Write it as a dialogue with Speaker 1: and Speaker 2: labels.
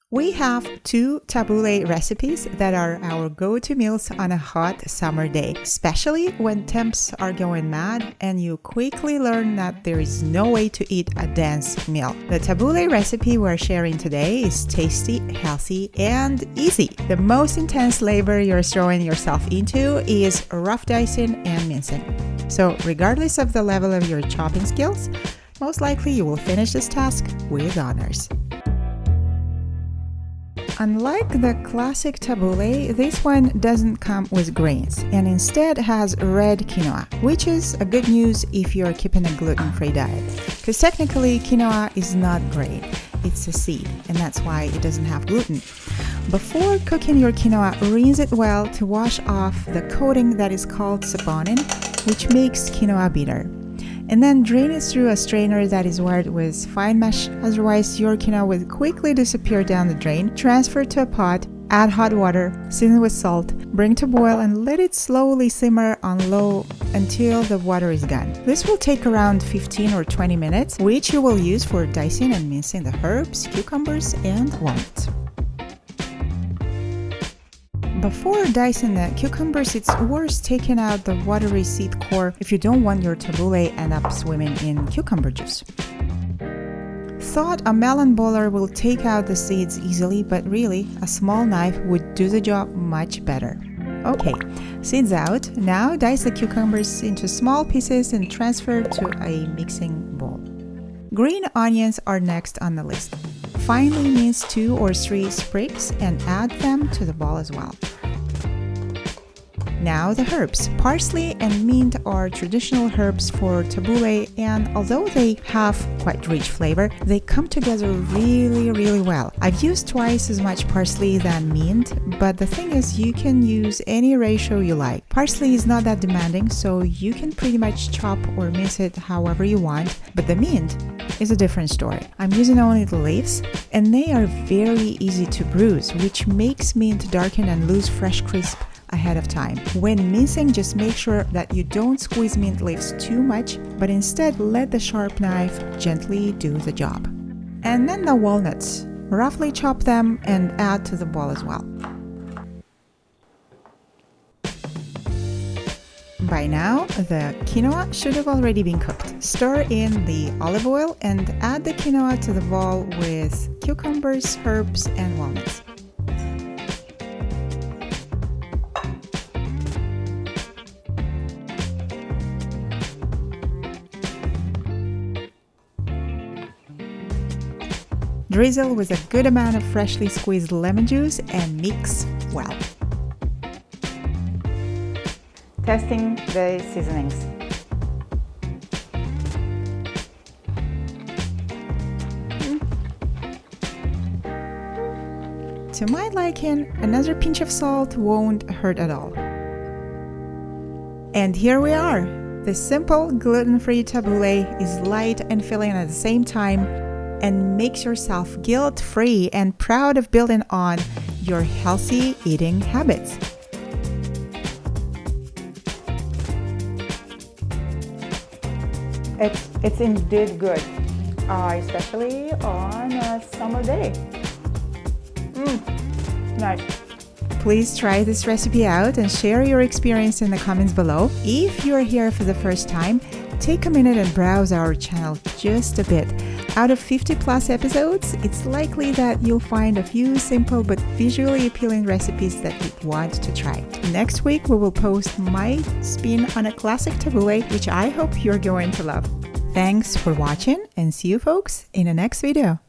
Speaker 1: We have two tabbouleh recipes that are our go-to meals on a hot summer day, especially when temps are going mad and you quickly learn that there is no way to eat a dense meal. The tabbouleh recipe we're sharing today is tasty, healthy, and easy. The most intense labor you're throwing yourself into is rough dicing and mincing. So regardless of the level of your chopping skills, most likely you will finish this task with honors. Unlike the classic tabbouleh, this one doesn't come with grains and instead has red quinoa, which is a good news if you're keeping a gluten-free diet. Because technically, quinoa is not grain, it's a seed, and that's why it doesn't have gluten. Before cooking your quinoa, rinse it well to wash off the coating that is called saponin, which makes quinoa bitter. And then drain it through a strainer that is wired with fine mesh, otherwise your quinoa will quickly disappear down the drain. Transfer to a pot, add hot water, season with salt, bring to boil and let it slowly simmer on low until the water is gone. This will take around 15 or 20 minutes, which you will use for dicing and mincing the herbs, cucumbers, and walnuts. Before dicing the cucumbers, it's worth taking out the watery seed core if you don't want your tabbouleh end up swimming in cucumber juice. Thought a melon baller will take out the seeds easily, but really, a small knife would do the job much better. Okay, seeds out. Now dice the cucumbers into small pieces and transfer to a mixing bowl. Green onions are next on the list. Finely mince 2 or 3 sprigs and add them to the bowl as well. Now the herbs. Parsley and mint are traditional herbs for tabbouleh, and although they have quite rich flavor, they come together really well. I've used twice as much parsley than mint, but the thing is you can use any ratio you like. Parsley is not that demanding, so you can pretty much chop or mince it however you want, but the mint is a different story. I'm using only the leaves, and they are very easy to bruise, which makes mint darken and lose fresh crisp ahead of time. When mincing, just make sure that you don't squeeze mint leaves too much, but instead let the sharp knife gently do the job. And then the walnuts. Roughly chop them and add to the bowl as well. By now, the quinoa should have already been cooked. Stir in the olive oil and add the quinoa to the bowl with cucumbers, herbs, and walnuts. Drizzle with a good amount of freshly squeezed lemon juice and mix well. Testing the seasonings. To my liking, another pinch of salt won't hurt at all. And here we are! The simple gluten-free tabbouleh is light and filling at the same time and makes yourself guilt-free and proud of building on your healthy eating habits. It's indeed good, especially on a summer day. Nice. Please try this recipe out and share your experience in the comments below. If you're here for the first time, take a minute and browse our channel just a bit. Out of 50 plus episodes, it's likely that you'll find a few simple but visually appealing recipes that you'd want to try. Next week, we will post my spin on a classic tabbouleh, which I hope you're going to love. Thanks for watching and see you folks in the next video.